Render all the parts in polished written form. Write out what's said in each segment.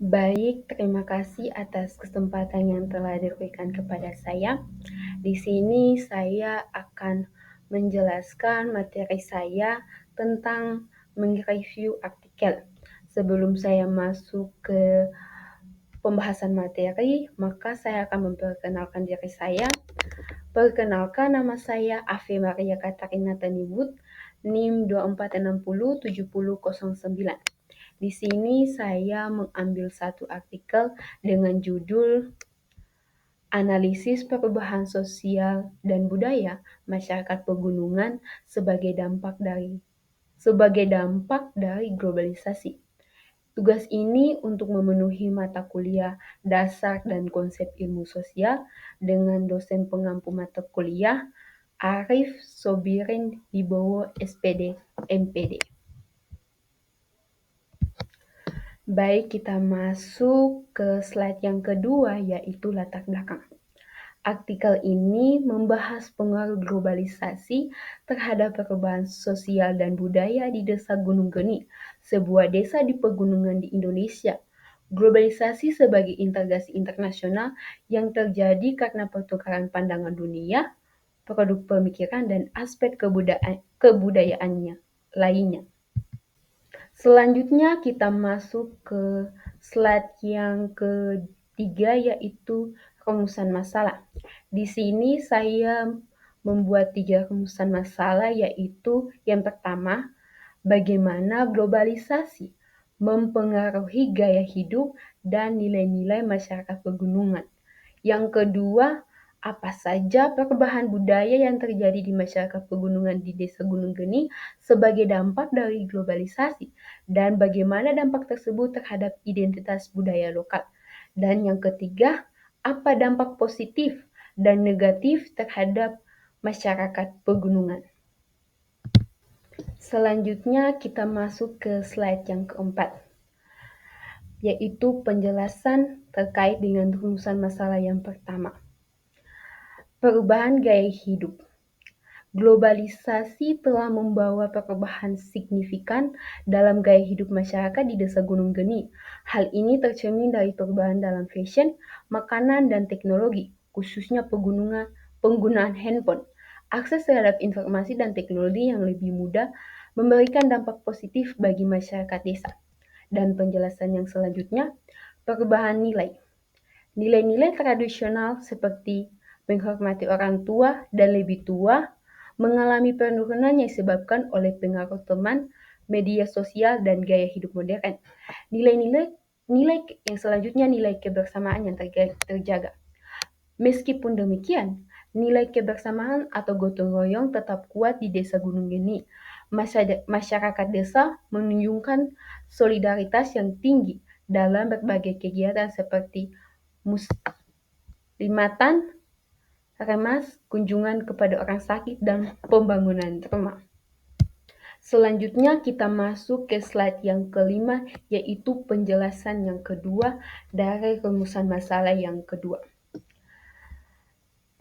Baik, terima kasih atas kesempatan yang telah diberikan kepada saya. Di sini saya akan menjelaskan materi saya tentang mereview artikel. Sebelum saya masuk ke pembahasan materi, maka saya akan memperkenalkan diri saya. Perkenalkan, nama saya Ave Maria Katarina Tanibut, NIM 24607009. Di sini saya mengambil satu artikel dengan judul Analisis Perubahan Sosial dan Budaya Masyarakat Pegunungan sebagai dampak dari globalisasi. Tugas ini untuk memenuhi mata kuliah dasar dan konsep ilmu sosial dengan dosen pengampu mata kuliah Arif Sobirin Wibowo SPD MPD. Baik, kita masuk ke slide yang kedua, yaitu latar belakang. Artikel ini membahas pengaruh globalisasi terhadap perubahan sosial dan budaya di Desa Gunung Geni, sebuah desa di pegunungan di Indonesia. Globalisasi sebagai integrasi internasional yang terjadi karena pertukaran pandangan dunia, produk pemikiran, dan aspek kebudayaannya lainnya. Selanjutnya kita masuk ke slide yang ketiga, yaitu rumusan masalah. Di sini saya membuat 3 rumusan masalah, yaitu yang pertama, bagaimana globalisasi mempengaruhi gaya hidup dan nilai-nilai masyarakat pegunungan. Yang kedua, apa saja perubahan budaya yang terjadi di masyarakat pegunungan di Desa Gunung Geni sebagai dampak dari globalisasi, dan bagaimana dampak tersebut terhadap identitas budaya lokal. Dan yang ketiga, apa dampak positif dan negatif terhadap masyarakat pegunungan. Selanjutnya kita masuk ke slide yang keempat, yaitu penjelasan terkait dengan rumusan masalah yang pertama. Perubahan gaya hidup. Globalisasi telah membawa perubahan signifikan dalam gaya hidup masyarakat di Desa Gunung Geni. Hal ini tercermin dari perubahan dalam fashion, makanan, dan teknologi, khususnya penggunaan handphone. Akses terhadap informasi dan teknologi yang lebih mudah memberikan dampak positif bagi masyarakat desa. Dan penjelasan yang selanjutnya, perubahan nilai. Nilai-nilai tradisional seperti menghormati orang tua dan lebih tua mengalami penurunan yang disebabkan oleh pengaruh teman, media sosial, dan gaya hidup modern. Nilai yang selanjutnya, nilai kebersamaan yang terjaga. Meskipun demikian, nilai kebersamaan atau gotong royong tetap kuat di Desa Gunung Geni. Masyarakat desa menunjukkan solidaritas yang tinggi dalam berbagai kegiatan seperti muslimatan, remas, kunjungan kepada orang sakit, dan pembangunan rumah. Selanjutnya kita masuk ke slide yang kelima, yaitu penjelasan yang kedua dari rumusan masalah yang kedua.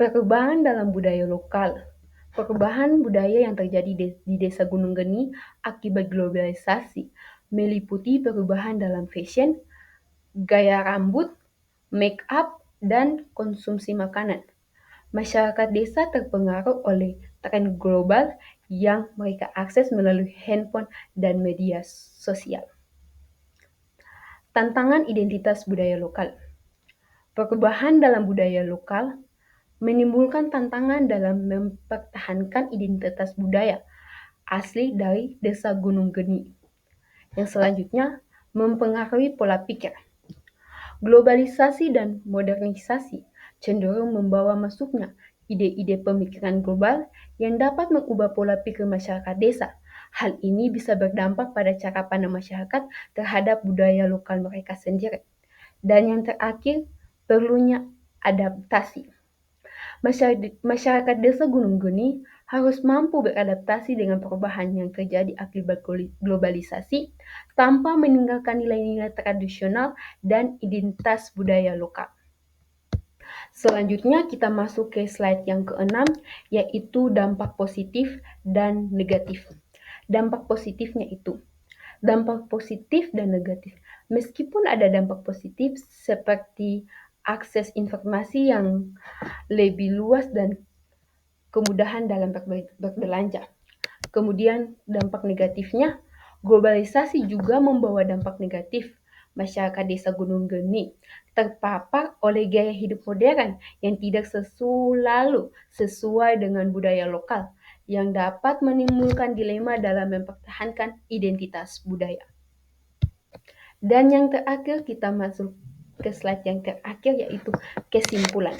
Perubahan dalam budaya lokal. Perubahan budaya yang terjadi di Desa Gunung Geni akibat globalisasi meliputi perubahan dalam fashion, gaya rambut, make up, dan konsumsi makanan. Masyarakat desa terpengaruh oleh tren global yang mereka akses melalui handphone dan media sosial. Tantangan identitas budaya lokal. Perubahan dalam budaya lokal menimbulkan tantangan dalam mempertahankan identitas budaya asli dari Desa Gunung Geni. Yang selanjutnya, mempengaruhi pola pikir. Globalisasi dan modernisasi cenderung membawa masuknya ide-ide pemikiran global yang dapat mengubah pola pikir masyarakat desa. Hal ini bisa berdampak pada cara pandang masyarakat terhadap budaya lokal mereka sendiri. Dan yang terakhir, perlunya adaptasi. Masyarakat Desa Gunung Geni harus mampu beradaptasi dengan perubahan yang terjadi akibat globalisasi tanpa meninggalkan nilai-nilai tradisional dan identitas budaya lokal. Selanjutnya kita masuk ke slide yang keenam, yaitu dampak positif dan negatif. Dampak positifnya itu, Dampak positif dan negatif. Meskipun ada dampak positif seperti akses informasi yang lebih luas dan kemudahan dalam berbelanja. Kemudian dampak negatifnya, globalisasi juga membawa dampak negatif. Masyarakat desa Gunung Geni terpapar oleh gaya hidup modern yang tidak selalu sesuai dengan budaya lokal, yang dapat menimbulkan dilema dalam mempertahankan identitas budaya. Dan yang terakhir, kita masuk ke slide yang terakhir, yaitu kesimpulan.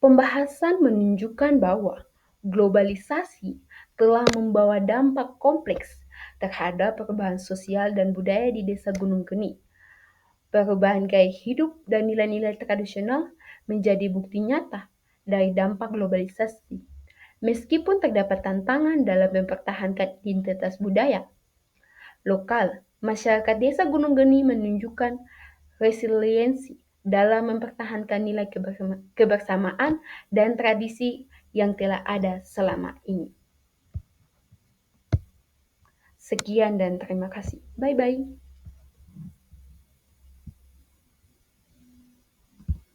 Pembahasan menunjukkan bahwa globalisasi telah membawa dampak kompleks terhadap perubahan sosial dan budaya di Desa Gunung Geni. Perubahan gaya hidup dan nilai-nilai tradisional menjadi bukti nyata dari dampak globalisasi. Meskipun terdapat tantangan dalam mempertahankan identitas budaya lokal, masyarakat Desa Gunung Geni menunjukkan resiliensi dalam mempertahankan nilai kebersamaan dan tradisi yang telah ada selama ini. Sekian dan terima kasih. Bye-bye.